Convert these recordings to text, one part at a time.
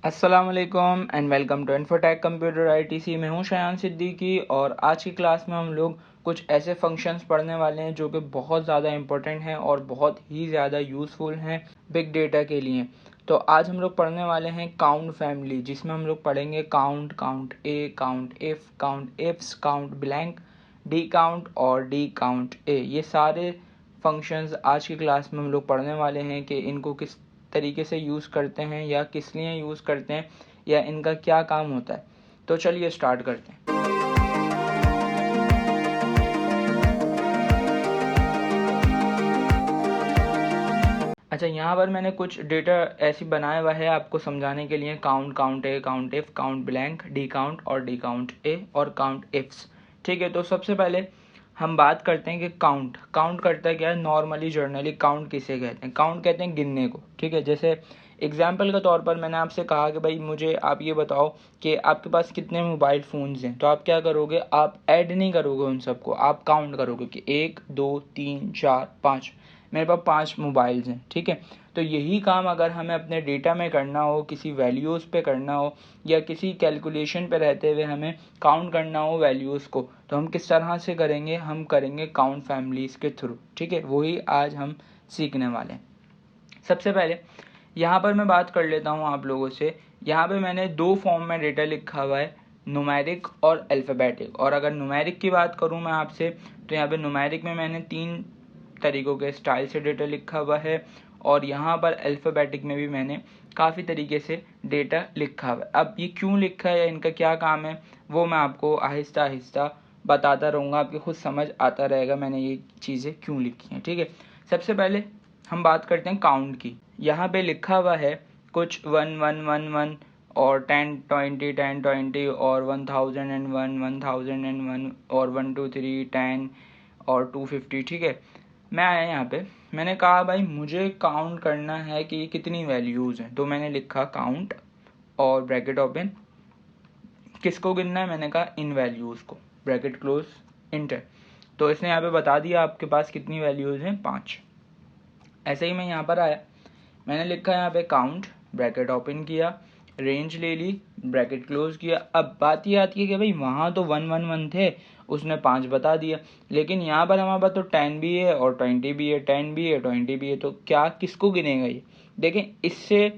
अस्सलाम वालेकुम and welcome to Infotech computer ITC. मैं हूं शायान सिद्दीकी और आज की क्लास में हम लोग कुछ ऐसे फंक्शंस पढ़ने वाले हैं जो कि बहुत ज़्यादा इंपॉर्टेंट हैं और बहुत ही ज़्यादा यूज़फुल हैं बिग डेटा के लिए। तो आज हम लोग पढ़ने वाले हैं काउंट फैमिली, जिसमें हम लोग पढ़ेंगे count, count A, count ifs, count blank, D count और डी काउंट ए। ये सारे फंक्शंस आज की क्लास में हम लोग पढ़ने वाले हैं कि इनको किस तरीके से यूज़ करते हैं या किस लिए यूज़ करते हैं या इनका क्या काम होता है। तो चलिए स्टार्ट करते हैं। अच्छा, यहाँ पर मैंने कुछ डेटा ऐसी बनाया हुआ है आपको समझाने के लिए। Count, count A, count if, count blank, D count और डी काउंट ए और काउंट इफ्स। ठीक है, तो सबसे पहले हम बात करते हैं कि काउंट करता है क्या है। नॉर्मली जर्नली काउंट किसे कहते हैं? काउंट कहते हैं गिनने को। ठीक है, जैसे एग्जाम्पल के तौर पर मैंने आपसे कहा कि भाई मुझे आप ये बताओ कि आपके पास कितने मोबाइल फ़ोन्स हैं। तो आप क्या करोगे? आप ऐड नहीं करोगे उन सबको, आप काउंट करोगे कि 1 2 3 4 5, मेरे पास 5 मोबाइल्स हैं। ठीक है, तो यही काम अगर हमें अपने डेटा में करना हो, किसी वैल्यूज़ पे करना हो या किसी कैलकुलेशन पे रहते हुए हमें काउंट करना हो वैल्यूज़ को, तो हम किस तरह से करेंगे? हम करेंगे काउंट फैमिलीज़ के थ्रू। ठीक है, वही आज हम सीखने वाले हैं। सबसे पहले यहाँ पर मैं बात कर लेता हूँ आप लोगों से। यहाँ पे मैंने दो फॉर्म में डेटा लिखा हुआ है, न्यूमेरिक और अल्फ़ाबेटिक। और अगर न्यूमेरिक की बात करूँ मैं आपसे, तो यहाँ पे न्यूमेरिक में मैंने 3 तरीक़ों के स्टाइल से डेटा लिखा हुआ है और यहाँ पर अल्फ़ाबेटिक में भी मैंने काफ़ी तरीके से डेटा लिखा हुआ है। अब ये क्यों लिखा है या इनका क्या काम है, वो मैं आपको आहिस्ता आहिस्ता बताता रहूँगा, आपको खुद समझ आता रहेगा मैंने ये चीज़ें क्यों लिखी हैं। ठीक है, सबसे पहले हम बात करते हैं काउंट की। यहाँ पे लिखा हुआ है कुछ 1 1 1 1 और 10 20 10 20 और 1001 1001 और 1 2 3 10 और 250। ठीक है, मैं आया यहाँ पे, मैंने कहा भाई मुझे काउंट करना है कि कितनी वैल्यूज़ हैं। तो मैंने लिखा काउंट और ब्रैकेट ओपन, किसको गिनना है? मैंने कहा इन वैल्यूज़ को, ब्रैकेट क्लोज, इंटर। तो इसने यहाँ पे बता दिया आपके पास कितनी वैल्यूज़ हैं, 5। ऐसे ही मैं यहाँ पर आया, मैंने लिखा यहाँ पे काउंट, ब्रैकेट ओपन किया, रेंज ले ली, ब्रैकेट क्लोज किया। अब बात ये आती है कि भाई वहाँ तो 1 1 1 थे, उसने 5 बता दिया, लेकिन यहाँ पर हमारे पास तो 10 भी है और 20 भी है, 10 भी है 20 भी है, तो क्या किसको गिनेगा ये? देखें, इससे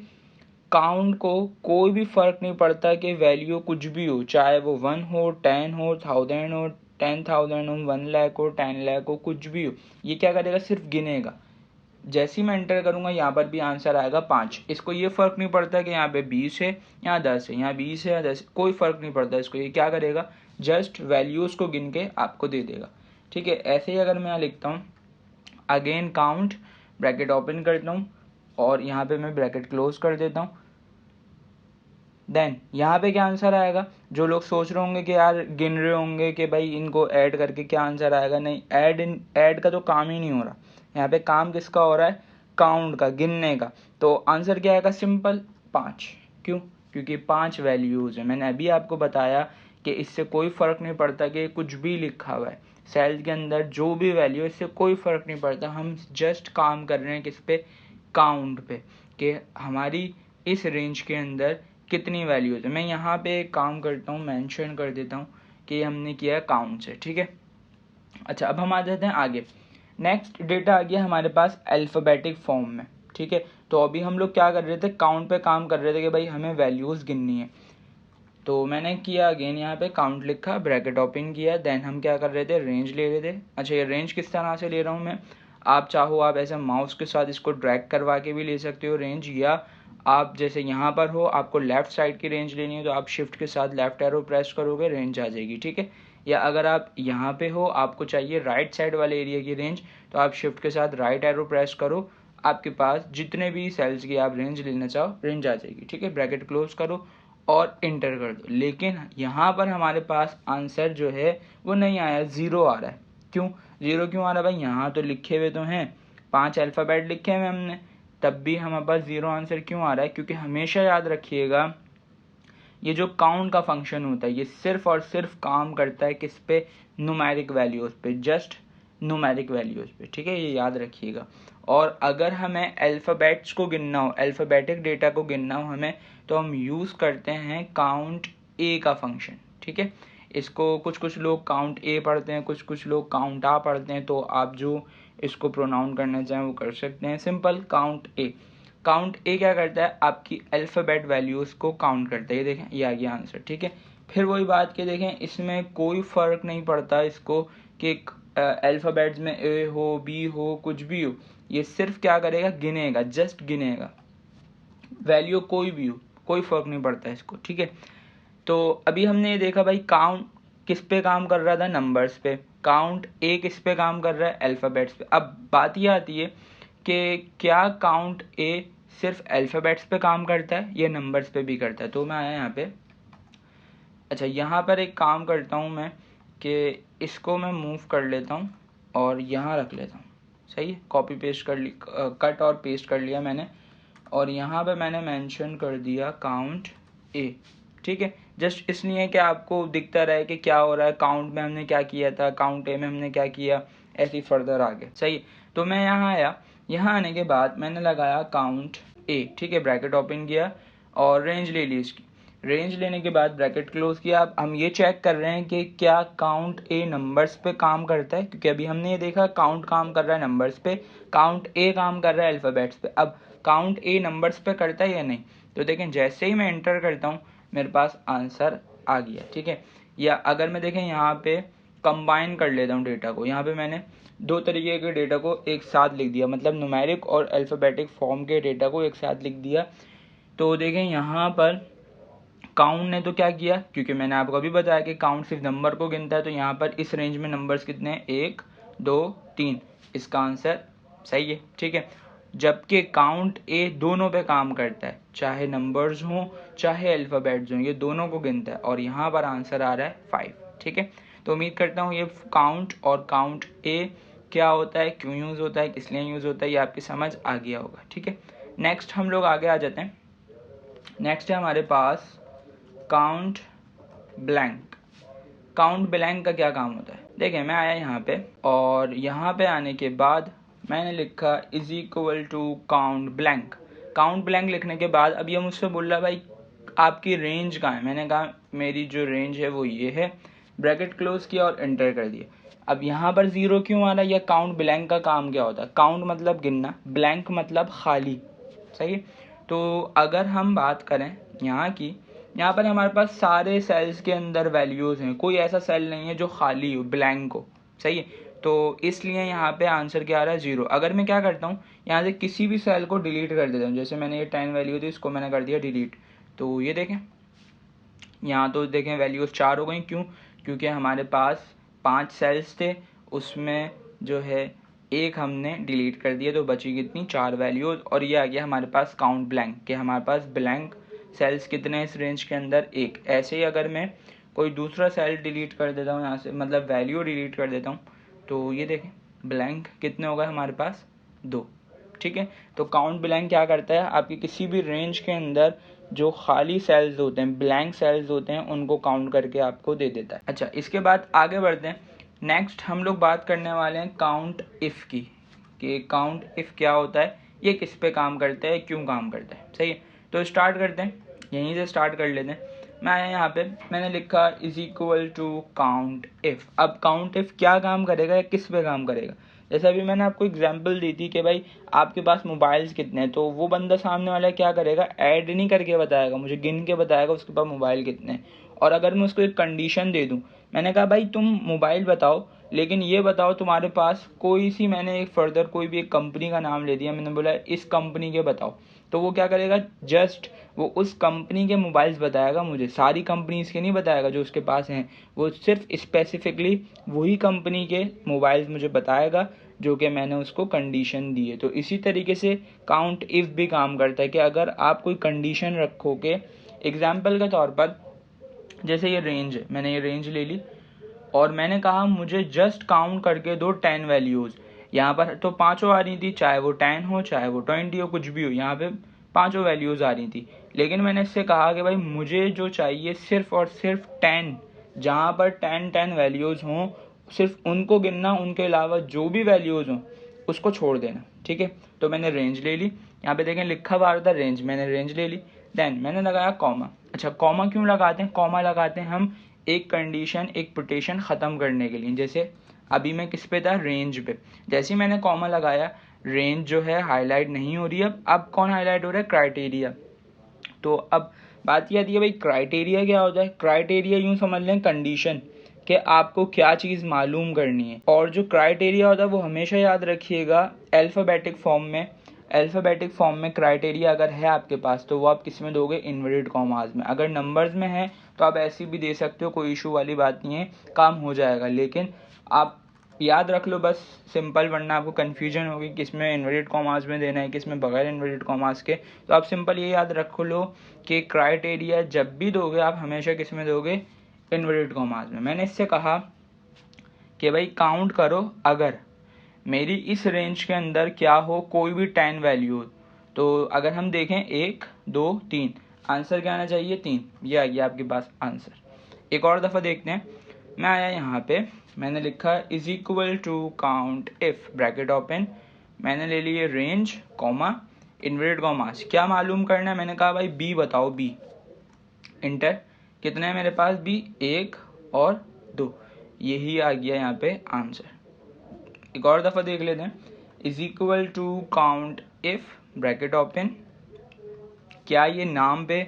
काउंट को कोई भी फ़र्क नहीं पड़ता कि वैल्यू कुछ भी हो, चाहे वो 1 हो, 10 हो, 1000 हो, 10,000 हो, 1 लाख हो, 10 लाख हो, कुछ भी हो, ये क्या करेगा? सिर्फ गिनेगा। जैसे ही मैं एंटर करूंगा यहाँ पर भी आंसर आएगा 5। इसको ये फ़र्क नहीं पड़ता कि यहाँ पे 20 है, यहाँ 10 है, यहाँ 20 है, यहाँ 10, कोई फ़र्क नहीं पड़ता इसको। ये क्या करेगा? जस्ट वैल्यूज़ को गिन के आपको दे देगा। ठीक है, ऐसे ही अगर मैं यहाँ लिखता हूँ अगेन काउंट, ब्रैकेट ओपन करता हूँ और यहाँ पे मैं ब्रैकेट क्लोज कर देता हूँ, देन यहाँ पे क्या आंसर आएगा? जो लोग सोच रहे होंगे कि यार गिन रहे होंगे कि भाई इनको ऐड करके क्या आंसर आएगा, नहीं, ऐड का तो काम ही नहीं हो रहा। यहाँ पे काम किसका हो रहा है? काउंट का, गिनने का। तो आंसर क्या आएगा? सिंपल 5। क्यों? क्योंकि 5 वैल्यूज़ है। मैंने अभी आपको बताया कि इससे कोई फ़र्क नहीं पड़ता कि कुछ भी लिखा हुआ है सेल के अंदर, जो भी वैल्यू है, इससे कोई फ़र्क नहीं पड़ता। हम जस्ट काम कर रहे हैं किस पे? काउंट पे, कि हमारी इस रेंज के अंदर कितनी वैल्यूज़ है। मैं यहाँ पे एक काम करता हूँ, मेंशन कर देता हूँ कि हमने किया है काउंट से। ठीक है, अच्छा, अब हम आ जाते हैं आगे। नेक्स्ट डेटा आ गया हमारे पास अल्फ़ाबेटिक फॉर्म में। ठीक है, तो अभी हम लोग क्या कर रहे थे? काउंट पे काम कर रहे थे कि भाई हमें वैल्यूज़ गिननी है। तो मैंने किया अगेन, यहाँ पे काउंट लिखा, ब्रैकेट ओपन किया, देन हम क्या कर रहे थे? रेंज ले रहे थे। अच्छा, ये रेंज किस तरह से ले रहा हूँ मैं? आप चाहो आप ऐसे माउस के साथ इसको ड्रैग करवा के भी ले सकते हो रेंज, या आप जैसे यहाँ पर हो, आपको लेफ़्ट साइड की रेंज लेनी है तो आप शिफ्ट के साथ लेफ़्ट एरो प्रेस करोगे, रेंज आ जाएगी। ठीक है, या अगर आप यहाँ पे हो, आपको चाहिए राइट साइड वाले एरिया की रेंज, तो आप शिफ्ट के साथ राइट एरो प्रेस करो, आपके पास जितने भी सेल्स की आप रेंज लेना चाहो, रेंज आ जाएगी। ठीक है, ब्रैकेट क्लोज करो और इंटर कर दो। लेकिन यहाँ पर हमारे पास आंसर जो है वो नहीं आया, 0 आ रहा है। क्यों 0 क्यों आ रहा है भाई? यहाँ तो लिखे हुए तो हैं, 5 अल्फ़ाबेट लिखे हुए हमने, तब भी हमारे पास 0 आंसर क्यों आ रहा है? क्योंकि हमेशा याद रखिएगा, ये जो काउंट का फंक्शन होता है ये सिर्फ और सिर्फ काम करता है किस पे? न्यूमेरिक वैल्यूज़ पे, जस्ट न्यूमेरिक वैल्यूज़ पे। ठीक है, ये याद रखिएगा। और अगर हमें अल्फ़ाबेट्स को गिनना हो, अल्फ़ाबेटिक डेटा को गिनना हो हमें, तो हम यूज़ करते हैं काउंट ए का फंक्शन। ठीक है, इसको कुछ लोग काउंट ए पढ़ते हैं, कुछ लोग काउंट आ पढ़ते हैं, तो आप जो इसको प्रोनाउन करना चाहें वो कर सकते हैं। Simple count A. काउंट ए क्या करता है, आपकी अल्फ़ाबेट वैल्यूज़ को काउंट करता है। ये देखें, ये आ गया आंसर। ठीक है, फिर वही बात कि देखें इसमें कोई फ़र्क नहीं पड़ता इसको कि अल्फ़ाबेट्स में ए हो, बी हो, कुछ भी हो, ये सिर्फ क्या करेगा, गिनेगा, जस्ट गिनेगा, वैल्यू कोई भी हो, कोई फ़र्क नहीं पड़ता इसको। ठीक है, तो अभी हमने ये देखा भाई काउंट किस पे काम कर रहा था, नंबर्स पे। काउंट ए किस पे काम कर रहा है, अल्फ़ाबेट्स पे। अब बात ये आती है कि क्या काउंट ए सिर्फ अल्फ़ाबेट्स पे काम करता है या नंबर्स पे भी करता है। तो मैं आया यहाँ पे, अच्छा यहाँ पर एक काम करता हूँ मैं कि इसको मैं मूव कर लेता हूँ और यहाँ रख लेता हूँ। सही है, कॉपी पेस्ट कर ली, कट और पेस्ट कर लिया मैंने, और यहाँ पे मैंने मेंशन कर दिया काउंट ए। ठीक है, जस्ट इसलिए कि आपको दिखता रहे कि क्या हो रहा है, काउंट में हमने क्या किया था, काउंट ए में हमने क्या किया, ऐसे फर्दर आगे। सही है, तो मैं यहाँ आया, यहाँ आने के बाद मैंने लगाया काउंट ए। ठीक है, ब्रैकेट ओपन किया और रेंज ले ली इसकी। रेंज लेने के बाद ब्रैकेट क्लोज किया। अब हम ये चेक कर रहे हैं कि क्या काउंट ए नंबर्स पे काम करता है, क्योंकि अभी हमने ये देखा काउंट काम कर रहा है नंबर्स पे, काउंट ए काम कर रहा है अल्फ़ाबेट्स पे। अब काउंट ए नंबर्स पे करता है या नहीं, तो देखें जैसे ही मैं एंटर करता हूँ मेरे पास आंसर आ गया। ठीक है, या अगर मैं देखें यहाँ पे कंबाइन कर लेता हूँ डेटा को, यहाँ पे मैंने दो तरीके के डेटा को एक साथ लिख दिया, मतलब न्यूमेरिक और अल्फ़ाबेटिक फॉर्म के डेटा को एक साथ लिख दिया। तो देखें यहाँ पर काउंट ने तो क्या किया, क्योंकि मैंने आपको अभी बताया कि काउंट सिर्फ नंबर को गिनता है, तो यहाँ पर इस रेंज में नंबर्स कितने हैं, 1 2 3, इसका आंसर सही है। ठीक है, जबकि काउंट ए दोनों पे काम करता है, चाहे नंबर्स हों चाहे अल्फ़ाबेट्स हों, ये दोनों को गिनता है, और यहाँ पर आंसर आ रहा है 5। ठीक है, तो उम्मीद करता हूँ ये काउंट और काउंट ए क्या होता है, क्यों यूज़ होता है, किस लिए यूज़ होता है, ये आपकी समझ आ गया होगा। ठीक है, नेक्स्ट हम लोग आगे आ जाते हैं। नेक्स्ट है हमारे पास काउंट ब्लैंक। काउंट ब्लैंक का क्या काम होता है, देखिए मैं आया यहाँ पे, और यहाँ पे आने के बाद मैंने लिखा is equal to count blank. Count blank लिखने के बाद अब ये मुझसे बोल रहा भाई आपकी रेंज कहाँ है, मैंने कहा मेरी जो रेंज है वो ये है, ब्रैकेट क्लोज किया और एंटर कर दिया। अब यहाँ पर 0 क्यों आ रहा है, या काउंट ब्लैंक का काम क्या होता है, काउंट मतलब गिनना, ब्लैंक मतलब खाली। सही है, तो अगर हम बात करें यहाँ की, यहाँ पर हमारे पास सारे सेल्स के अंदर वैल्यूज़ हैं, कोई ऐसा सेल नहीं है जो खाली हो, ब्लैंक हो। सही है, तो इसलिए यहाँ पे आंसर क्या आ रहा है, 0। अगर मैं क्या करता हूँ, यहाँ से किसी भी सेल को डिलीट कर देता हूँ, जैसे मैंने ये 10 वैल्यू थी, इसको मैंने कर दिया डिलीट, तो ये देखें यहाँ तो देखें वैल्यूज़ 4 हो गई। क्यों, क्योंकि हमारे पास 5 सेल्स थे, उसमें जो है एक हमने डिलीट कर दिया, तो बची कितनी, 4 वैल्यूज़, और ये आ गया हमारे पास काउंट ब्लैंक, कि हमारे पास ब्लैंक सेल्स कितने हैं इस रेंज के अंदर, एक। ऐसे ही अगर मैं कोई दूसरा सेल डिलीट कर देता हूँ यहाँ से, मतलब वैल्यू डिलीट कर देता हूँ, तो ये देखें ब्लैंक कितने हो गए हमारे पास, 2। ठीक है, तो काउंट ब्लैंक क्या करता है, आपकी किसी भी रेंज के अंदर जो खाली सेल्स होते हैं, ब्लैंक सेल्स होते हैं, उनको काउंट करके आपको दे देता है। अच्छा, इसके बाद आगे बढ़ते हैं। नेक्स्ट हम लोग बात करने वाले हैं काउंट इफ़ की, कि काउंट इफ़ क्या होता है, ये किस पे काम करता है, क्यों काम करता है। सही है, तो स्टार्ट करते हैं, यहीं से स्टार्ट कर लेते हैं। मैं आया यहाँ पे, मैंने लिखा is equal to count if. अब काउंट इफ़ क्या काम करेगा या किस पे काम करेगा, जैसे अभी मैंने आपको एग्जांपल दी थी कि भाई आपके पास मोबाइल्स कितने हैं, तो वो बंदा सामने वाला क्या करेगा, ऐड नहीं करके बताएगा, मुझे गिन के बताएगा उसके पास मोबाइल कितने हैं। और अगर मैं उसको एक कंडीशन दे दूं, मैंने कहा भाई तुम मोबाइल बताओ, लेकिन ये बताओ तुम्हारे पास कोई सी, मैंने एक फर्दर कोई भी एक कंपनी का नाम ले दिया, मैंने बोला इस कंपनी के बताओ, तो वो क्या करेगा, जस्ट वो उस कंपनी के मोबाइल्स बताएगा मुझे, सारी कंपनीज के नहीं बताएगा जो उसके पास हैं, वो सिर्फ स्पेसिफिकली वही कंपनी के मोबाइल्स मुझे बताएगा जो कि मैंने उसको कंडीशन दी है। तो इसी तरीके से काउंट इफ़ भी काम करता है, कि अगर आप कोई कंडीशन रखोगे, एग्जाम्पल के तौर पर जैसे ये रेंज है, मैंने ये रेंज ले ली और मैंने कहा मुझे जस्ट काउंट करके दो 10 वैल्यूज़, यहाँ पर तो पाँचों आ रही थी, चाहे वो 10 हो चाहे वो 20 हो, कुछ भी हो, यहाँ पे पाँचों वैल्यूज़ आ रही थी। लेकिन मैंने इससे कहा कि भाई मुझे जो चाहिए सिर्फ और सिर्फ 10, जहाँ पर 10 वैल्यूज़ हों सिर्फ उनको गिनना, उनके अलावा जो भी वैल्यूज़ हों उसको छोड़ देना। ठीक है, तो मैंने रेंज ले ली, यहाँ पे देखें लिखा हुआ था रेंज, मैंने रेंज ले ली। देन मैंने लगाया कॉमा। अच्छा, कॉमा क्यों लगाते हैं? कॉमा लगाते हैं हम एक कंडीशन, एक पुटेशन ख़त्म करने के लिए। जैसे अभी मैं किस पे था? रेंज पे। जैसे ही मैंने कॉमा लगाया, रेंज जो है हाईलाइट नहीं हो रही है। अब कौन हाईलाइट हो रहा है? क्राइटेरिया। तो अब बात यह आती है भाई क्राइटेरिया क्या होता है? क्राइटेरिया यूँ समझ लें कंडीशन, कि आपको क्या चीज़ मालूम करनी है। और जो क्राइटेरिया होता है वो हमेशा याद रखिएगा अल्फ़ाबेटिक फॉर्म में। अल्फ़ाबेटिक फॉर्म में क्राइटेरिया अगर है आपके पास तो वो आप किस में दोगे? इन्वर्टेड कॉमास में। अगर नंबर्स में है तो आप ऐसी भी दे सकते हो, कोई इशू वाली बात नहीं है, काम हो जाएगा। लेकिन आप याद रख लो बस सिंपल, वरना आपको कन्फ्यूजन होगी किस में इन्वर्टेड कॉमास में देना है, किस में बगैर इन्वर्टेड कॉमास के। तो आप सिंपल ये याद रख लो कि क्राइटेरिया जब भी दोगे आप हमेशा किस में दोगे? इन्वर्टेड कॉमास में। मैंने इससे कहा कि भाई काउंट करो अगर मेरी इस रेंज के अंदर क्या हो, कोई भी 10 वैल्यू हो। तो अगर हम देखें 1 2 3, आंसर क्या आना चाहिए? 3। ये आ गया आपके पास आंसर। एक और दफ़ा देखते हैं। मैं आया यहाँ पे, मैंने लिखा is equal to count if, bracket open, मैंने ले लिए रेंज कॉमा इन्वर्टेड कॉमास। क्या मालूम करना है? मैंने कहा भाई बी बताओ, बी। इंटर। कितने हैं मेरे पास? बी 1 और 2। यही आ गया यहाँ पे आंसर। एक और दफ़ा देख लेते हैं। Is equal to count if, bracket open, क्या ये नाम पे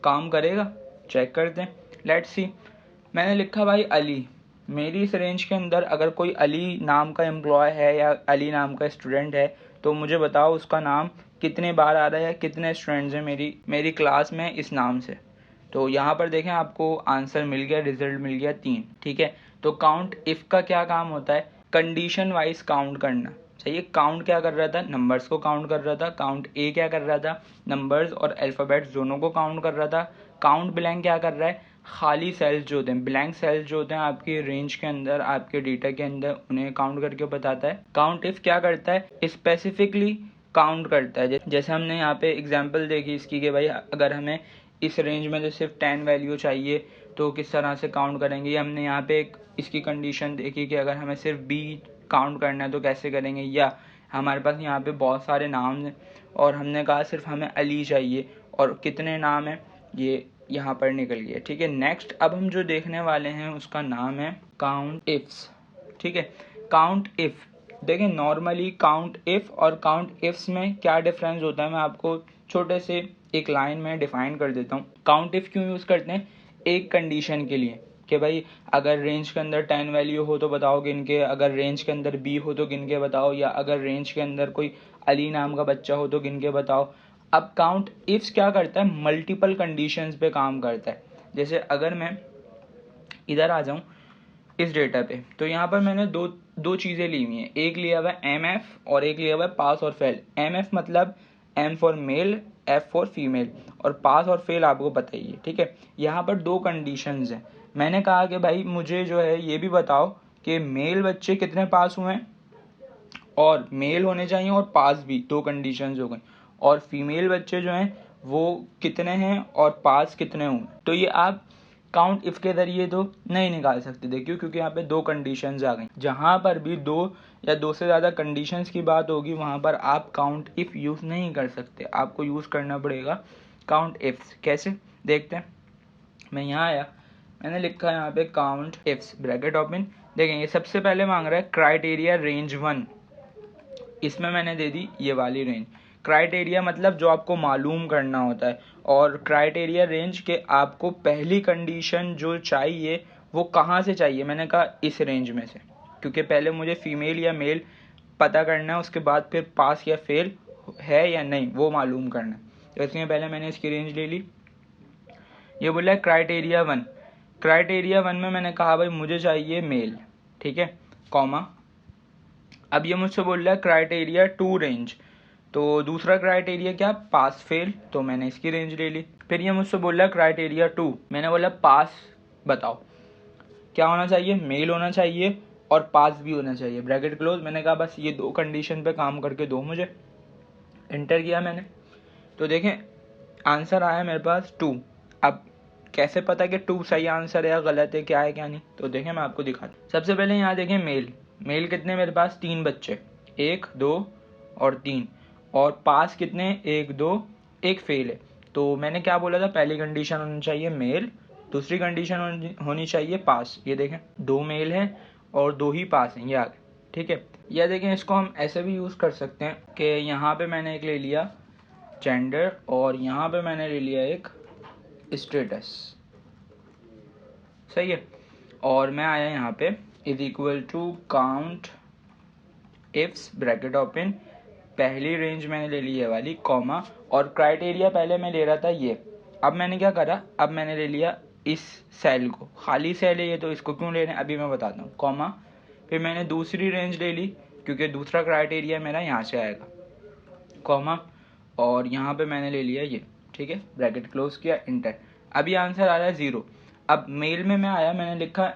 काम करेगा? चेक करते हैं, लेट्स सी। मैंने लिखा भाई अली। मेरी इस रेंज के अंदर अगर कोई अली नाम का एम्प्लॉय है या अली नाम का स्टूडेंट है तो मुझे बताओ उसका नाम कितने बार आ रहा है, कितने स्टूडेंट्स हैं मेरी क्लास में इस नाम से। तो यहाँ पर देखें आपको आंसर मिल गया, रिजल्ट मिल गया 3। ठीक है, तो काउंट इफ का क्या काम होता है? कंडीशन वाइज काउंट करना। सही। काउंट क्या कर रहा था? नंबर्स को काउंट कर रहा था। काउंट ए क्या कर रहा था? नंबर्स और अल्फ़ाबेट्स दोनों को काउंट कर रहा था। काउंट ब्लैंक क्या कर रहा है? खाली सेल्स जो होते हैं, ब्लैंक सेल्स जो होते हैं आपकी रेंज के अंदर, आपके डेटा के अंदर, उन्हें काउंट करके बताता है। काउंट इफ क्या करता है? स्पेसिफिकली काउंट करता है। जैसे हमने यहाँ पे एग्जांपल देखी इसकी कि भाई अगर हमें इस रेंज में जो सिर्फ 10 वैल्यू चाहिए तो किस तरह से काउंट करेंगे। हमने यहाँ पे एक इसकी कंडीशन देखी कि अगर हमें सिर्फ बी काउंट करना है तो कैसे करेंगे। या हमारे पास यहाँ पे बहुत सारे नाम हैं और हमने कहा सिर्फ हमें अली चाहिए और कितने नाम हैं ये यहाँ पर निकल गया। ठीक है, नेक्स्ट अब हम जो देखने वाले हैं उसका नाम है काउंट इफ्स। ठीक है, काउंट इफ देखें, नॉर्मली काउंट इफ और काउंट इफ्स में क्या डिफरेंस होता है मैं आपको छोटे से एक लाइन में डिफाइन कर देता हूँ। काउंट इफ क्यों यूज़ करते हैं? एक कंडीशन के लिए कि भाई अगर रेंज के अंदर 10 वैल्यू हो तो बताओ गिन के, अगर रेंज के अंदर बी हो तो गिन के बताओ, या अगर रेंज के अंदर कोई अली नाम का बच्चा हो तो गिन के बताओ। अब काउंट इफ्स क्या करता है? मल्टीपल कंडीशंस पे काम करता है। जैसे अगर मैं इधर आ जाऊं इस डेटा पे, तो यहाँ पर मैंने दो चीज़ें ली हुई हैं। एक लिया हुआ है एमएफ और एक लिया हुआ है पास और फेल। एमएफ मतलब M for male, F for female, और पास और फेल आपको पता ही है। ठीक है, यहाँ पर दो कंडीशंस हैं। मैंने कहा कि भाई मुझे जो है ये भी बताओ कि मेल बच्चे कितने पास हुए हैं, और मेल होने चाहिए और पास भी, दो कंडीशंस हो गई। और फीमेल बच्चे जो हैं वो कितने हैं और पास कितने हुए। तो ये आप काउंट इफ के जरिए तो नहीं निकाल सकते थे। क्योंकि यहाँ पे दो कंडीशंस आ गई। जहाँ पर भी दो या दो से ज़्यादा कंडीशंस की बात होगी वहाँ पर आप काउंट इफ यूज़ नहीं कर सकते, आपको यूज़ करना पड़ेगा काउंट इफ्स। कैसे देखते हैं। मैं यहाँ आया, मैंने लिखा यहाँ पे काउंट इफ्स, ब्रैकेट ओपन। देखें ये सबसे पहले मांग रहा है क्राइटेरिया रेंज 1, इसमें मैंने दे दी ये वाली रेंज। क्राइटेरिया मतलब जो आपको मालूम करना होता है, और क्राइटेरिया रेंज के आपको पहली कंडीशन जो चाहिए वो कहाँ से चाहिए? मैंने कहा इस रेंज में से, क्योंकि पहले मुझे फीमेल या मेल पता करना है, उसके बाद फिर पास या फेल है या नहीं वो मालूम करना है। तो इसलिए पहले मैंने इसकी रेंज ले ली। ये बोला है क्राइटेरिया 1। क्राइटेरिया 1 में मैंने कहा भाई मुझे चाहिए मेल। ठीक है, कॉमा। अब ये मुझसे बोल रहा है क्राइटेरिया 2 रेंज, तो दूसरा क्राइटेरिया क्या? पास फेल, तो मैंने इसकी रेंज ले ली। फिर ये मुझसे बोल रहा है क्राइटेरिया 2, मैंने बोला पास बताओ क्या होना चाहिए? मेल होना चाहिए और पास भी होना चाहिए, ब्रैकेट क्लोज। मैंने कहा बस ये दो कंडीशन पे काम करके दो मुझे। इंटर किया मैंने, तो देखें आंसर आया मेरे पास 2। अब कैसे पता कि 2 सही आंसर है या गलत है, क्या है क्या नहीं, तो देखें मैं आपको दिखाता हूँ। सबसे पहले यहाँ देखें मेल कितने मेरे पास? 3 बच्चे, 1 2 और 3। और पास कितने? 1 2, एक फेल है। तो मैंने क्या बोला था, पहली कंडीशन होनी चाहिए मेल, दूसरी कंडीशन होनी चाहिए पास। ये देखें 2 मेल हैं और 2 ही पास हैं, ये आ गए। ठीक है, यह देखें इसको हम ऐसे भी यूज़ कर सकते हैं कि यहाँ पे मैंने एक ले लिया जेंडर और यहाँ पे मैंने ले लिया एक स्टेटस, सही है। और मैं आया यहाँ पे is equal to count ifs bracket open, पहली रेंज मैंने ले ली है वाली, कॉमा, और क्राइटेरिया पहले मैं ले रहा था ये। अब मैंने क्या करा, अब मैंने ले लिया इस सेल को, खाली सेल है ये तो इसको क्यों ले रहे हैं अभी मैं बताता हूँ, कॉमा, फिर मैंने दूसरी रेंज ले ली क्योंकि दूसरा क्राइटेरिया मेरा यहाँ से आएगा, कॉमा, और यहाँ पे मैंने ले लिया ये। ठीक है, ब्रैकेट क्लोज किया, इंटर। अभी आंसर आ रहा है 0। अब मेल में मैं आया, मैंने लिखा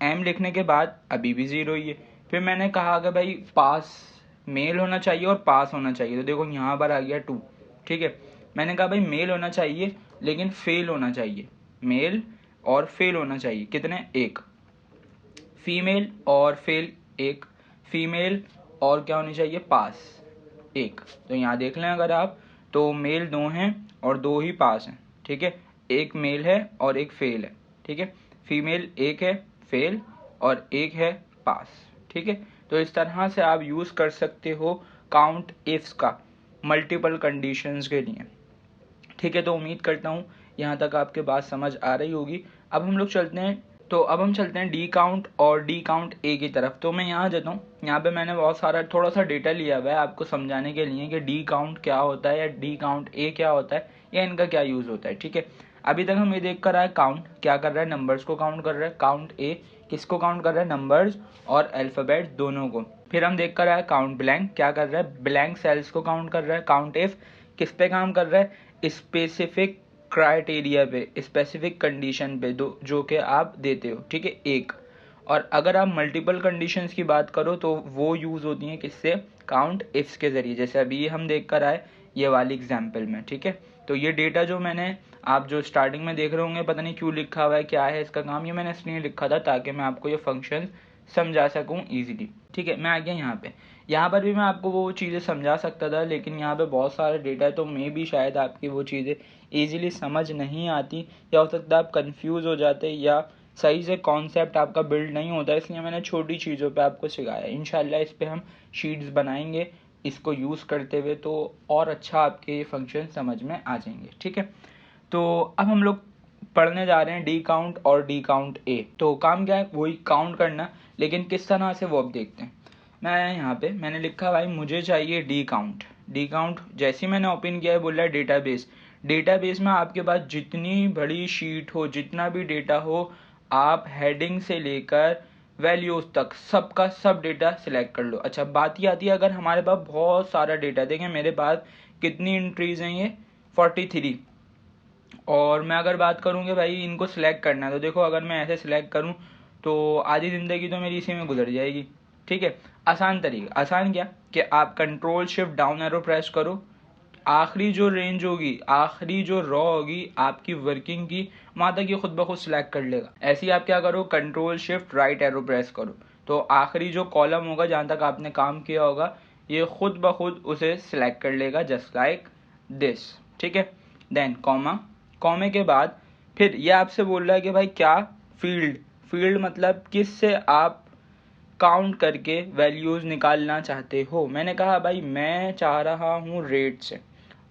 एम लिखने के बाद अभी भी 0 ही है। फिर मैंने कहा कि भाई पास मेल होना चाहिए और पास होना चाहिए, तो देखो यहाँ पर आ गया 2। ठीक है, मैंने कहा भाई मेल होना चाहिए लेकिन फेल होना चाहिए, मेल और फेल होना चाहिए, कितने, 1, फीमेल और फेल 1, फीमेल और क्या होनी चाहिए, पास 1। तो यहाँ देख लें अगर आप, तो मेल 2 हैं और 2 ही पास हैं। ठीक है, एक मेल है और एक फेल है। ठीक है, फीमेल 1 है फेल और 1 है पास। ठीक है, तो इस तरह से आप यूज़ कर सकते हो काउंट इफ्स का मल्टीपल कंडीशंस के लिए। ठीक है, तो उम्मीद करता हूँ यहाँ तक आपके बात समझ आ रही होगी। अब हम लोग चलते हैं, तो अब हम चलते हैं डी काउंट और डी काउंट ए की तरफ। तो मैं यहाँ जाता हूँ, यहाँ पे मैंने बहुत सारा थोड़ा सा डेटा लिया हुआ है आपको समझाने के लिए कि डी काउंट क्या होता है या डी काउंट ए क्या होता है या इनका क्या यूज़ होता है। ठीक है, अभी तक हम ये देख कर आए काउंट क्या कर रहा है, नंबर्स को काउंट कर रहा है, काउंट ए किसको काउंट कर रहा है, नंबर्स और अल्फ़ाबेट दोनों को। फिर हम देख कर आए काउंट ब्लैंक क्या कर रहा है, ब्लैंक सेल्स को काउंट कर रहा है। काउंट इफ किस पे काम कर रहा है, स्पेसिफिक क्राइटेरिया पे, स्पेसिफिक कंडीशन पे जो कि आप देते हो। ठीक है, एक। और अगर आप मल्टीपल कंडीशंस की बात करो तो वो यूज़ होती हैं किससे, काउंट इफ्स के ज़रिए, जैसे अभी हम देख कर आए ये वाली एग्जाम्पल में। ठीक है, तो ये डेटा जो मैंने, आप जो स्टार्टिंग में देख रहे होंगे पता नहीं क्यों लिखा हुआ है, क्या है इसका काम, ये मैंने इसलिए लिखा था ताकि मैं आपको ये फंक्शन समझा सकूं इजीली। ठीक है, मैं आ गया यहाँ पे, यहाँ पर भी मैं आपको वो चीज़ें समझा सकता था लेकिन यहाँ पे बहुत सारा डेटा है तो मे भी शायद आपकी वो चीज़ें इजीली समझ नहीं आती, या हो सकता है आप कंफ्यूज हो जाते या सही से कॉन्सेप्ट आपका बिल्ड नहीं होता, इसलिए मैंने छोटी चीज़ों पे आपको सिखाया। इंशाल्लाह इस पे हम शीट्स बनाएंगे इसको यूज़ करते हुए, तो और अच्छा आपके ये फंक्शन समझ में आ जाएंगे। ठीक है, तो अब हम लोग पढ़ने जा रहे हैं डी काउंट और डी काउंट ए। तो काम क्या है, वही काउंट करना, लेकिन किस तरह से वो अब देखते हैं। मैं आया यहाँ पे, मैंने लिखा भाई मुझे चाहिए डी काउंट। डी काउंट जैसे ही मैंने ओपन किया है बोल रहा है डेटाबेस। डेटाबेस में आपके पास जितनी बड़ी शीट हो, जितना भी डेटा हो, आप हेडिंग से लेकर वैल्यूज तक सबका सब डेटा सिलेक्ट कर लो। अच्छा, बात ही आती है अगर हमारे पास बहुत सारा डेटा, देखें मेरे पास कितनी एंट्रीज हैं, ये 43। और मैं अगर बात करूँ कि भाई इनको सिलेक्ट करना है, तो देखो अगर मैं ऐसे सिलेक्ट करूँ तो आधी ज़िंदगी तो मेरी इसी में गुजर जाएगी। ठीक है, आसान तरीका, आसान क्या कि आप control shift down arrow press करो, आखिरी जो रेंज होगी, आखिरी जो रॉ होगी आपकी वर्किंग की, वहाँ तक ये खुद ब खुद सिलेक्ट कर लेगा। ऐसे ही आप क्या करो, control shift right arrow press करो, तो आखिरी जो कॉलम होगा जहाँ तक आपने काम किया होगा ये खुद ब खुद उसे सिलेक्ट कर लेगा, जस्ट लाइक दिस। ठीक है, देन कॉमा, कॉमे के बाद फिर ये आपसे बोल रहा है कि भाई क्या, फील्ड, फील्ड मतलब किस से आप काउंट करके वैल्यूज़ निकालना चाहते हो। मैंने कहा भाई मैं चाह रहा हूँ रेट से,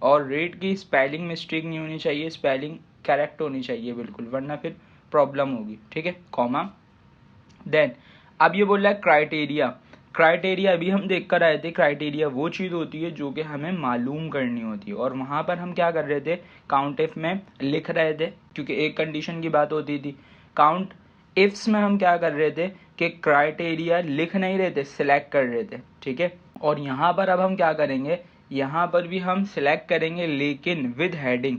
और रेट की स्पेलिंग मिस्टेक नहीं होनी चाहिए, स्पेलिंग करेक्ट होनी चाहिए बिल्कुल, वरना फिर प्रॉब्लम होगी। ठीक है, कॉमा, देन अब ये बोल रहा है क्राइटेरिया। क्राइटेरिया अभी हम देख कर आए थे, क्राइटेरिया वो चीज़ होती है जो कि हमें मालूम करनी होती है, और वहाँ पर हम क्या कर रहे थे, काउंट इफ में लिख रहे थे क्योंकि एक कंडीशन की बात होती थी। काउंट इफ्स में हम क्या कर रहे थे कि क्राइटेरिया लिख नहीं रहे थे, सिलेक्ट कर रहे थे। ठीक है, और यहाँ पर अब हम क्या करेंगे, यहाँ पर भी हम सिलेक्ट करेंगे लेकिन विद हेडिंग।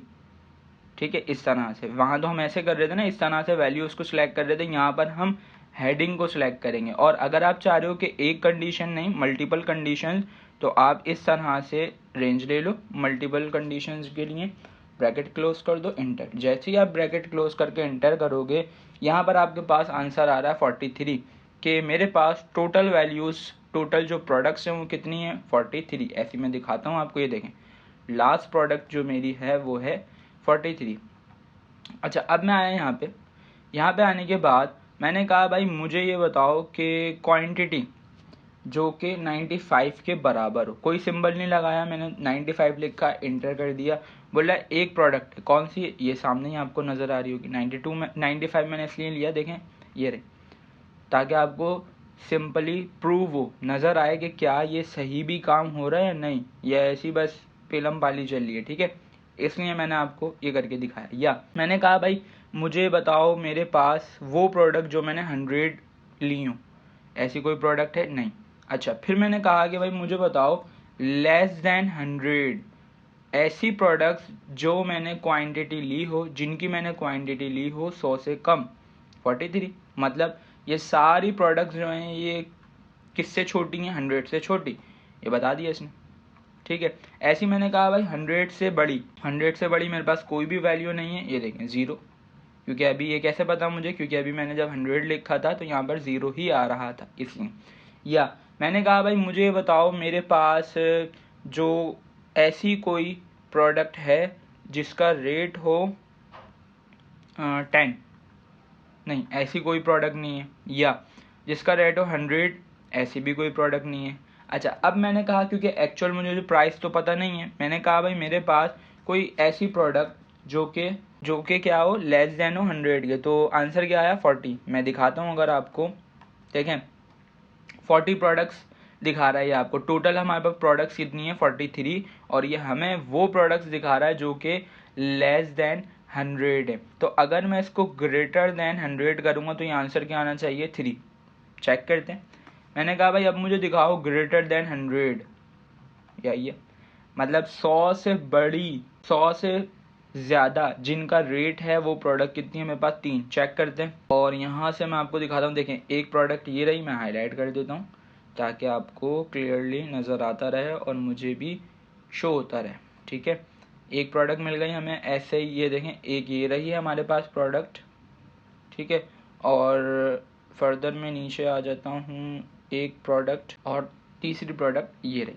ठीक है, इस तरह से, वहाँ तो हम ऐसे कर रहे थे ना, इस तरह से वैल्यूज़ को सिलेक्ट कर रहे थे, यहाँ पर हम हेडिंग को सिलेक्ट करेंगे। और अगर आप चाह रहे हो कि एक कंडीशन नहीं मल्टीपल कंडीशन, तो आप इस तरह से रेंज ले लो मल्टीपल कंडीशंस के लिए, ब्रैकेट क्लोज कर दो, इंटर। जैसे ही आप ब्रैकेट क्लोज करके इंटर करोगे, यहाँ पर आपके पास आंसर आ रहा है 43, कि मेरे पास टोटल वैल्यूज़, टोटल जो प्रोडक्ट्स हैं वो कितनी है, 43। ऐसी मैं दिखाता हूँ आपको, ये देखें लास्ट प्रोडक्ट जो मेरी है वो है 43। अच्छा, अब मैं आया यहाँ पे आने के बाद मैंने कहा भाई मुझे ये बताओ कि क्वांटिटी जो कि 95 के बराबर हो। कोई सिंबल नहीं लगाया मैंने, 95 लिखा, इंटर कर दिया। बोला एक प्रोडक्ट कौन सी, ये सामने ही आपको नज़र आ रही होगी। 92 में 95 मैंने इसलिए लिया, देखें ये रहे, ताकि आपको सिंपली प्रूव हो, नज़र आए कि क्या ये सही भी काम हो रहा है या नहीं, या ऐसी बस फिल्म पाली चल रही है। ठीक है, इसलिए मैंने आपको ये करके दिखाया। या मैंने कहा भाई मुझे बताओ मेरे पास वो प्रोडक्ट जो मैंने 100 ली हूँ, ऐसी कोई प्रोडक्ट है नहीं। अच्छा, फिर मैंने कहा कि भाई मुझे बताओ लेस देन 100 ऐसी प्रोडक्ट्स जो मैंने क्वांटिटी ली हो, जिनकी मैंने क्वांटिटी ली हो 100 से कम। 43 मतलब ये सारी प्रोडक्ट्स जो हैं ये किससे छोटी हैं, 100 से छोटी, ये बता दिया इसने। ठीक है, ऐसी मैंने कहा भाई 100 से बड़ी, 100 से बड़ी मेरे पास कोई भी वैल्यू नहीं है, ये देखें 0, क्योंकि अभी ये कैसे पता मुझे, क्योंकि अभी मैंने जब 100 लिखा था तो यहाँ पर 0 ही आ रहा था, इसलिए। या मैंने कहा भाई मुझे बताओ मेरे पास जो ऐसी कोई प्रोडक्ट है जिसका रेट हो 10, नहीं ऐसी कोई प्रोडक्ट नहीं है। या जिसका रेट हो 100, ऐसी भी कोई प्रोडक्ट नहीं है। अच्छा, अब मैंने कहा क्योंकि एक्चुअल मुझे जो प्राइस तो पता नहीं है, मैंने कहा भाई मेरे पास कोई ऐसी प्रोडक्ट जो कि क्या हो, लेस देन हो 100 के। तो आंसर क्या आया, 40। मैं दिखाता हूँ अगर आपको, देखें 40 प्रोडक्ट्स दिखा रहा है ये आपको। टोटल हमारे पास प्रोडक्ट्स कितनी है, 43, और ये हमें वो प्रोडक्ट्स दिखा रहा है जो कि लेस देन 100 है। तो अगर मैं इसको ग्रेटर देन 100 करूँगा तो ये आंसर क्या आना चाहिए, 3। चेक करते हैं। मैंने कहा भाई अब मुझे दिखाओ ग्रेटर देन 100, या ये मतलब 100 से बड़ी, 100 से ज़्यादा जिनका रेट है वो प्रोडक्ट कितनी है मेरे पास, 3। चेक करते हैं, और यहाँ से मैं आपको दिखाता हूँ। देखें एक प्रोडक्ट ये रही, मैं हाईलाइट कर देता हूँ ताकि आपको क्लियरली नज़र आता रहे और मुझे भी शो होता रहे। ठीक है, एक प्रोडक्ट मिल गई हमें ऐसे ही, ये देखें एक ये रही है हमारे पास प्रोडक्ट। ठीक है, और फर्दर में नीचे आ जाता हूँ, एक प्रोडक्ट और तीसरी प्रोडक्ट ये रही।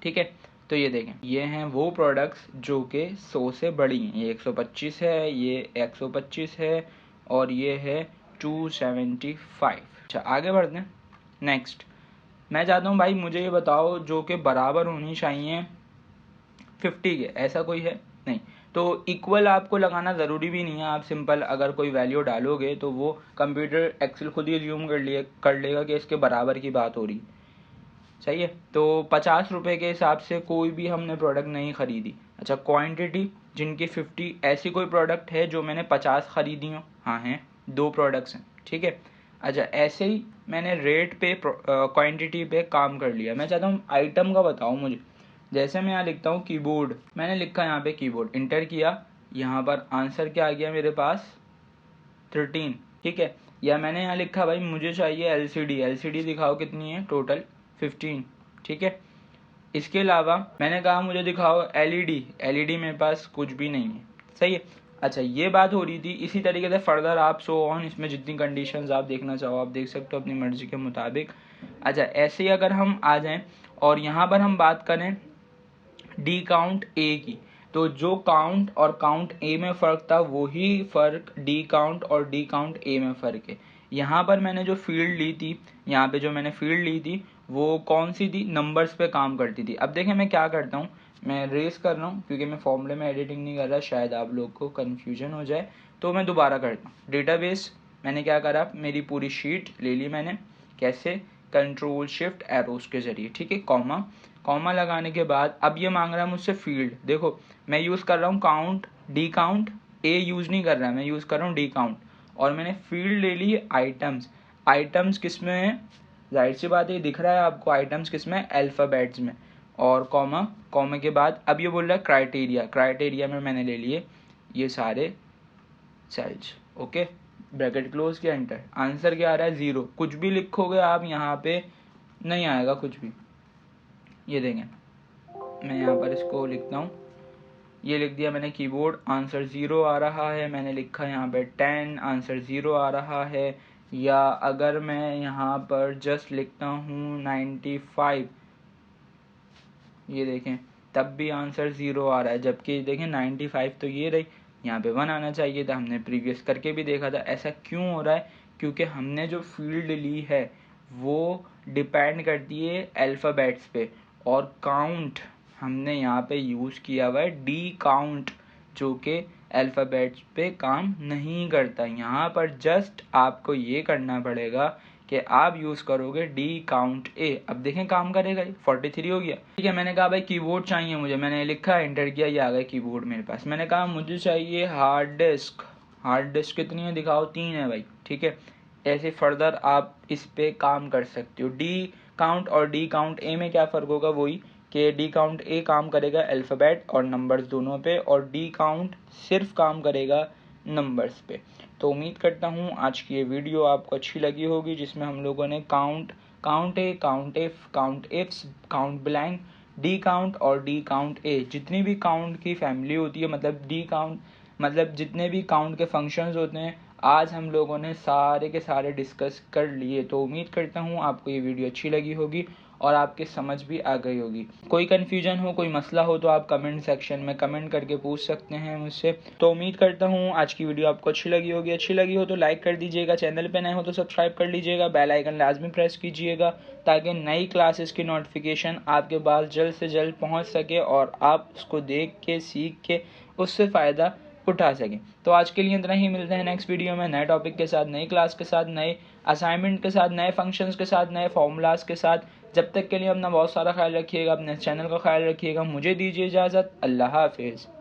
ठीक है, तो ये देखें ये हैं वो प्रोडक्ट्स जो कि 100 से बड़ी हैं। ये 125 है, ये 125 है, और ये है 275। अच्छा आगे बढ़ते हैं। नेक्स्ट मैं चाहता हूँ भाई मुझे ये बताओ जो कि बराबर होनी चाहिए 50 के, ऐसा कोई है नहीं। तो इक्वल आपको लगाना ज़रूरी भी नहीं है, आप सिंपल अगर कोई वैल्यू डालोगे तो वो कंप्यूटर एक्सेल खुद ही अज्यूम कर लेगा कि इसके बराबर की बात हो रही। सही है, तो 50 रुपये के हिसाब से कोई भी हमने प्रोडक्ट नहीं ख़रीदी। अच्छा, क्वांटिटी जिनकी 50, ऐसी कोई प्रोडक्ट है जो मैंने 50 ख़रीदी हो, हाँ हैं, 2 प्रोडक्ट्स हैं। ठीक है, अच्छा ऐसे ही मैंने रेट पे क्वांटिटी पे काम कर लिया। मैं चाहता हूँ आइटम का बताओ मुझे। जैसे मैं यहाँ लिखता हूँ कीबोर्ड, मैंने लिखा यहाँ पे कीबोर्ड, इंटर किया, यहाँ पर आंसर क्या आ गया मेरे पास, 13। ठीक है, या मैंने यहाँ लिखा भाई मुझे चाहिए एलसीडी, एलसीडी दिखाओ कितनी है, टोटल 15। ठीक है, इसके अलावा मैंने कहा मुझे दिखाओ एलईडी, एलईडी मेरे पास कुछ भी नहीं है। सही है, अच्छा ये बात हो रही थी। इसी तरीके से फर्दर आप सो ऑन, इसमें जितनी कंडीशंस आप देखना चाहो आप देख सकते हो अपनी मर्जी के मुताबिक। अच्छा ऐसे ही अगर हम आ जाएं और यहाँ पर हम बात करें डी काउंट ए की, तो जो काउंट और काउंट ए में फ़र्क था वही फ़र्क डी काउंट और डी काउंट ए में फ़र्क है। यहाँ पर मैंने जो फील्ड ली थी, यहाँ पे जो मैंने फील्ड ली थी वो कौन सी थी, नंबर्स पे काम करती थी। अब देखें मैं क्या करता हूँ, मैं रेस कर रहा हूँ क्योंकि मैं फॉर्मूले में एडिटिंग नहीं कर रहा, शायद आप लोग को कन्फ्यूजन हो जाए, तो मैं दोबारा करता हूँ। डेटाबेस मैंने क्या करा, मेरी पूरी शीट ले ली मैंने, कैसे, कंट्रोल शिफ्ट एरोस के जरिए। ठीक है, कॉमा, कॉमा लगाने के बाद अब ये मांग रहा है मुझसे फील्ड। देखो मैं यूज़ कर रहा हूँ काउंट, डी काउंट, ए यूज़ नहीं कर रहा है, मैं यूज़ कर रहा हूँ डी काउंट, और मैंने फील्ड ले ली आइटम्स। आइटम्स किस में है, जाहिर सी बात है दिख रहा है आपको, आइटम्स किस में, अल्फ़ाबेट्स में, और कॉमा, कॉमा के बाद अब ये बोल रहा है क्राइटेरिया, क्राइटेरिया में मैंने ले लिए ये सारे सेल्स। ओके, ब्रैकेट क्लोज किया, एंटर। आंसर क्या आ रहा है, 0। कुछ भी लिखोगे आप यहाँ पे नहीं आएगा कुछ भी। ये देखें मैं यहाँ पर इसको लिखता हूँ, ये लिख दिया मैंने कीबोर्ड, आंसर 0 आ रहा है। मैंने लिखा यहाँ पे 10, आंसर 0 आ रहा है। या अगर मैं यहाँ पर जस्ट लिखता हूँ 95, ये देखें तब भी आंसर 0 आ रहा है, जबकि देखें 95 तो ये रही, यहाँ पे 1 आना चाहिए था। हमने प्रीवियस करके भी देखा था। ऐसा क्यों हो रहा है? क्योंकि हमने जो फील्ड ली है वो डिपेंड करती है अल्फ़ाबेट्स पे, और काउंट हमने यहाँ पे यूज़ किया हुआ है डी काउंट, जो कि अल्फ़ाबेट्स पे काम नहीं करता। यहाँ पर जस्ट आपको ये करना पड़ेगा कि आप यूज़ करोगे डी काउंट ए। अब देखें काम करेगा, 43 हो गया। ठीक है, मैंने कहा भाई कीबोर्ड चाहिए मुझे, मैंने लिखा एंटर किया, ये आ गया कीबोर्ड मेरे पास। मैंने कहा मुझे चाहिए हार्ड डिस्क। हार्ड डिस्क कितनी है दिखाओ, 3 है भाई। ठीक है, ऐसे फर्दर आप इस पे काम कर सकते हो। डी काउंट और डी काउंट ए में क्या फ़र्क होगा, वही कि डी काउंट ए काम करेगा अल्फ़ाबेट और नंबर्स दोनों पे, और डी काउंट सिर्फ काम करेगा नंबर्स पे। तो उम्मीद करता हूँ आज की ये वीडियो आपको अच्छी लगी होगी, जिसमें हम लोगों ने count A, count if, count ifs, count blank, D count और डी काउंट ए, जितनी भी काउंट की फैमिली होती है, मतलब डी काउंट मतलब जितने भी काउंट के फंक्शंस होते हैं, आज हम लोगों ने सारे के सारे डिस्कस कर लिए। तो उम्मीद करता हूँ आपको ये वीडियो अच्छी लगी होगी और आपके समझ भी आ गई होगी। कोई कन्फ्यूजन हो, कोई मसला हो तो आप कमेंट सेक्शन में कमेंट करके पूछ सकते हैं मुझसे। तो उम्मीद करता हूँ आज की वीडियो आपको अच्छी लगी होगी। अच्छी लगी हो तो लाइक कर दीजिएगा, चैनल पे नए हो तो सब्सक्राइब कर लीजिएगा, बेल आइकन लाजमी प्रेस कीजिएगा ताकि नई क्लासेस की नोटिफिकेशन आपके पास जल्द से जल्द पहुँच सके और आप उसको देख के सीख के उससे फ़ायदा उठा सकें। तो आज के लिए इतना ही, मिलते हैं नेक्स्ट वीडियो में नए टॉपिक के साथ, नई क्लास के साथ, नए असाइनमेंट के साथ, नए फंक्शंस के साथ, नए फॉर्मूलाज के साथ। जब तक के लिए अपना बहुत सारा ख्याल रखिएगा, अपने चैनल का ख्याल रखिएगा। मुझे दीजिए इजाज़त। अल्लाह हाफिज़।